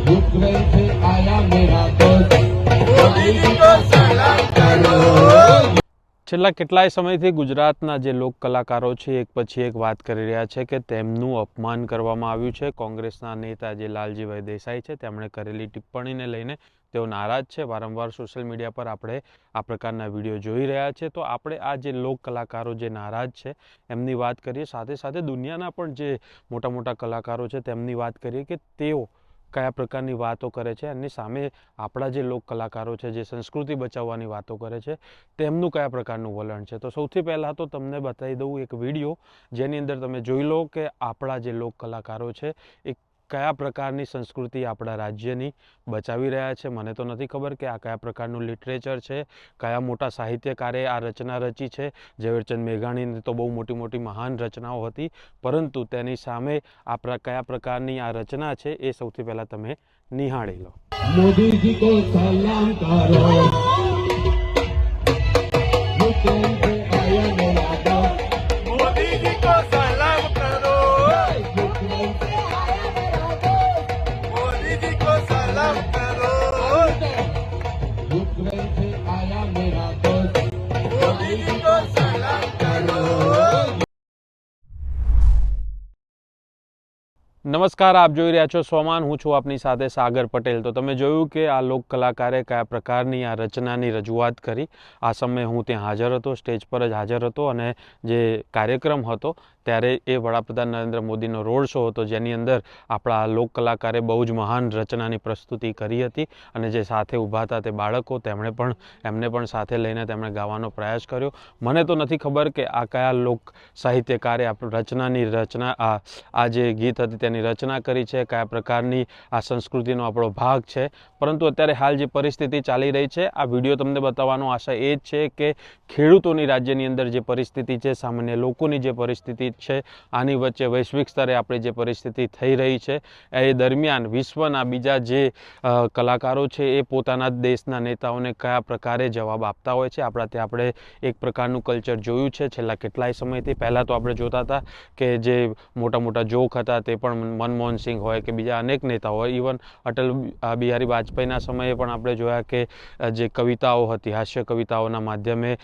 Ukraine से आया मेरा दोस्त, मोदी जी को सलाम करो। છેલ્લા કેટલાય સમયથી ગુજરાતના જે લોક કલાકારો છે એક પછી એક વાત કરી રહ્યા છે કે તેમનું અપમાન કરવામાં આવ્યું છે. કોંગ્રેસના નેતા જે લાલજીભાઈ દેસાઈ છે તેમણે કરેલી ટિપ્પણીને લઈને તેઓ નારાજ છે. વારંવાર સોશિયલ મીડિયા પર આપણે આ પ્રકારના વિડીયો જોઈ રહ્યા છે. તો આપણે આ જે લોક કલાકારો જે નારાજ છે એમની વાત કરીએ, સાથે સાથે દુનિયાના પણ જે મોટા મોટા કલાકારો છે તેમની વાત કરીએ કે તેઓ કયા પ્રકારની વાતો કરે છે. એની સામે આપણા જે લોક કલાકારો છે જે સંસ્કૃતિ બચાવવાની વાતો કરે છે તેમનું કયા પ્રકારનું વલણ છે. તો સૌથી પહેલાં તો તમને બતાવી દઉં એક વિડીયો જેની અંદર તમે જોઈ લો કે આપણા જે લોક કલાકારો છે એ કયા પ્રકારની સંસ્કૃતિ આપણા રાજ્યની બચાવી રહ્યા છે. મને તો નથી ખબર કે આ કયા પ્રકારનું લિટરેચર છે, કયા મોટા સાહિત્યકારે આ રચના રચી છે. ઝવેરચંદ મેઘાણીની તો બહુ મોટી મોટી મહાન રચનાઓ હતી, પરંતુ તેની સામે આ કયા પ્રકારની આ રચના છે એ સૌથી પહેલાં તમે નિહાળી લો. मोदी जी को सलाम करो, यूक्रेन से आया मेरा दोस्त, मोदी जी को सलाम करो, यूक्रेन से आया मेरा दोस्त, मोदी जी को सलाम करो, यूक्रेन से आया मेरा दोस्त, मोदी जी को सलाम करो। નમસ્કાર, આપ જોઈ રહ્યા છો સ્વમાન. હું છું આપની સાથે સાગર પટેલ. તો તમે જોયું કે આ લોક કલાકારે કયા પ્રકારની આ રચનાની રજૂઆત કરી. આ સમયે હું ત્યાં હાજર હતો, સ્ટેજ પર જ હાજર હતો, અને જે કાર્યક્રમ હતો ત્યારે એ વડાપ્રધાન નરેન્દ્ર મોદીનો રોડ શો હતો જેની અંદર આપણા લોક કલાકારે બહુ જ મહાન રચનાની પ્રસ્તુતિ કરી હતી. અને જે સાથે ઊભા હતા તે બાળકો, એમને પણ સાથે લઈને તેમણે ગાવાનો પ્રયાસ કર્યો. મને તો નથી ખબર કે આ કયા લોક સાહિત્યકારે આ જે ગીત હતી તેની રચના કરી છે, કયા પ્રકારની આ સંસ્કૃતિનો આપણો ભાગ છે. પરંતુ અત્યારે હાલ જે પરિસ્થિતિ ચાલી રહી છે, આ વિડીયો તમને બતાવવાનો આશા એ જ છે કે ખેડૂતોની રાજ્યની અંદર જે પરિસ્થિતિ છે, સામાન્ય લોકોની જે પરિસ્થિતિ છે, આની વચ્ચે વૈશ્વિક સ્તરે આપણી જે પરિસ્થિતિ થઈ રહી છે એ દરમિયાન વિશ્વના બીજા જે કલાકારો છે એ પોતાના દેશના નેતાઓને કયા પ્રકારે જવાબ આપતા હોય છે. આપણા ત્યાં આપણે એક પ્રકારનું કલ્ચર જોયું છે છેલ્લા કેટલાય સમયથી. પહેલાં તો આપણે જોતા હતા કે જે મોટા મોટા જોક હતા તે પણ મનમોહન સિંહ હોય કે બીજા અનેક નેતાઓ હોય, ઇવન અટલ બિહારી વાજપેયીના સમયે પણ આપણે જોયા કે જે કવિતાઓ હતી, હાસ્ય કવિતાઓના માધ્યમે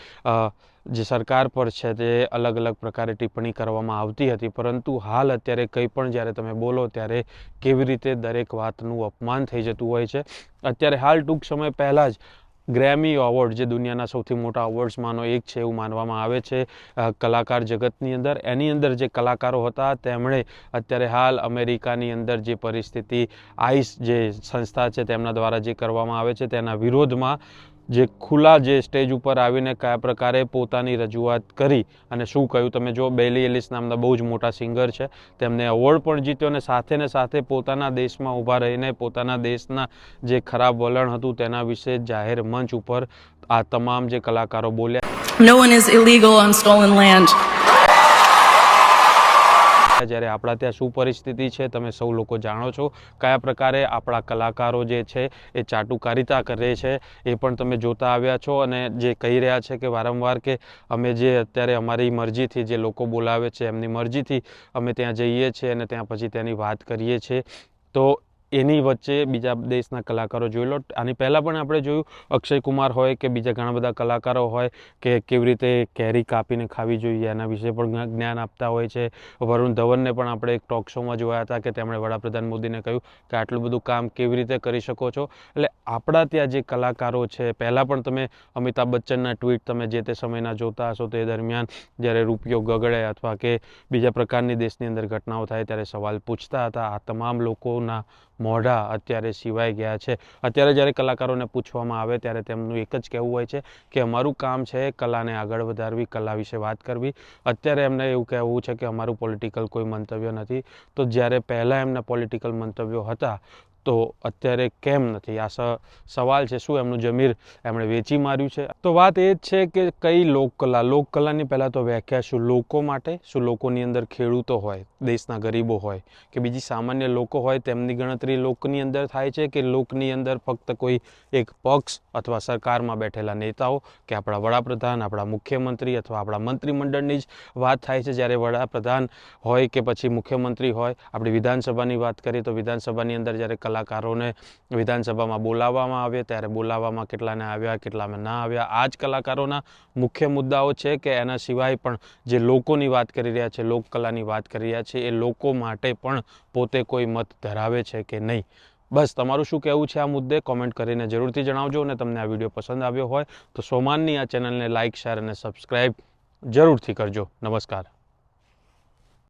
જે સરકાર પર છે તે અલગ અલગ પ્રકારે ટિપ્પણી કરવામાં આવતી હતી. પરંતુ હાલ અત્યારે કંઈ પણ જ્યારે તમે બોલો ત્યારે કેવી રીતે દરેક વાતનું અપમાન થઈ જતું હોય છે. અત્યારે હાલ ટૂંક સમય પહેલાં જ ગ્રેમી એવોર્ડ, જે દુનિયાના સૌથી મોટા અવોર્ડ્સમાંનો એક છે એવું માનવામાં આવે છે કલાકાર જગતની અંદર, એની અંદર જે કલાકારો હતા તેમણે અત્યારે હાલ અમેરિકાની અંદર જે પરિસ્થિતિ આઈસ જે સંસ્થા છે તેમના દ્વારા જે કરવામાં આવે છે તેના વિરોધમાં જે ખુલ્લા જે સ્ટેજ ઉપર આવીને કયા પ્રકારે પોતાની રજૂઆત કરી અને શું કહ્યું તમે જો. બેલી એલિસ નામના બહુ જ મોટા સિંગર છે, તેમને એવોર્ડ પણ જીત્યો અને સાથે પોતાના દેશમાં ઊભા રહીને પોતાના દેશના જે ખરાબ વલણ હતું તેના વિશે જાહેર મંચ ઉપર આ તમામ જે કલાકારો બોલ્યા. No one is illegal on stolen land. જ્યારે આપણા ત્યાં શું પરિસ્થિતિ છે તમે સૌ લોકો જાણો છો. કયા પ્રકારે આપણા કલાકારો જે છે એ ચાટુકારિતા કરે છે એ પણ તમે જોતા આવ્યા છો. અને જે કહી રહ્યા છે કે વારંવાર કે અમે જે અત્યારે અમારી મરજીથી જે લોકો બોલાવે છે એમની મરજીથી અમે ત્યાં જઈએ છીએ અને ત્યાં પછી તેની વાત કરીએ છીએ. તો એની વચ્ચે બીજા દેશના કલાકારો જોઈ લો. આની પહેલાં પણ આપણે જોયું અક્ષય કુમાર હોય કે બીજા ઘણા બધા કલાકારો હોય કે કેવી રીતે કેરી કાપીને ખાવી જોઈએ એના વિશે પણ જ્ઞાન આપતા હોય છે. વરુણ ધવનને પણ આપણે એક ટોક શોમાં જોયા હતા કે તેમણે વડાપ્રધાન મોદીને કહ્યું કે આટલું બધું કામ કેવી રીતે કરી શકો છો. એટલે આપણા ત્યાં જે કલાકારો છે, પહેલાં પણ તમે અમિતાભ બચ્ચનના ટ્વીટ તમે જે તે સમયના જોતા હશો, તે દરમિયાન જ્યારે રૂપિયો ગગડે અથવા કે બીજા પ્રકારની દેશની અંદર ઘટનાઓ થાય ત્યારે સવાલ પૂછતા હતા. આ તમામ લોકોના મોઢા અત્યારે સિવાય ગયા છે. અત્યારે જ્યારે કલાકારોને પૂછવામાં આવે ત્યારે તેમનું એક જ કહેવું હોય છે કે અમારું કામ છે કલાને આગળ વધારવી, કલા વિશે વાત કરવી. અત્યારે એમને એવું કહેવું છે કે અમારું પોલિટિકલ કોઈ મંતવ્ય નથી. તો જ્યારે પહેલાં એમના પોલિટિકલ મંતવ્યો હતા તો અત્યારે કેમ નથી? આ સવાલ છે. શું એમનું જમીર એમણે વેચી માર્યું છે? તો વાત એ જ છે કે કઈ લોકકલાની પહેલાં તો વ્યાખ્યા શું લોકો માટે, શું લોકોની અંદર ખેડૂતો હોય, દેશના ગરીબો હોય કે બીજી સામાન્ય લોકો હોય તેમની ગણતરી લોકની અંદર થાય છે કે લોકની અંદર ફક્ત કોઈ એક પક્ષ અથવા સરકારમાં બેઠેલા નેતાઓ કે આપણા વડાપ્રધાન, આપણા મુખ્યમંત્રી અથવા આપણા મંત્રીમંડળની જ વાત થાય છે? જ્યારે વડાપ્રધાન હોય કે પછી મુખ્યમંત્રી હોય, આપણી વિધાનસભાની વાત કરીએ તો વિધાનસભાની અંદર જ્યારે કલાકારોને વિધાનસભામાં બોલાવવામાં આવે ત્યારે બોલાવવામાં કેટલાને આવ્યા કેટલામાં ના આવ્યા. આ જ કલાકારોના મુખ્ય મુદ્દાઓ છે કે એના સિવાય પણ જે લોકોની વાત કરી રહ્યા છે, લોકકલાની વાત કરી રહ્યા છે, એ લોકો માટે પણ પોતે કોઈ મત ધરાવે છે કે નહીં. બસ તમારું શું કહેવું છે આ મુદ્દે કોમેન્ટ કરીને જરૂરથી જણાવજો. અને તમને આ વિડીયો પસંદ આવ્યો હોય તો સોમાનની આ ચેનલને લાઇક, શેર અને સબસ્ક્રાઈબ જરૂરથી કરજો. નમસ્કાર.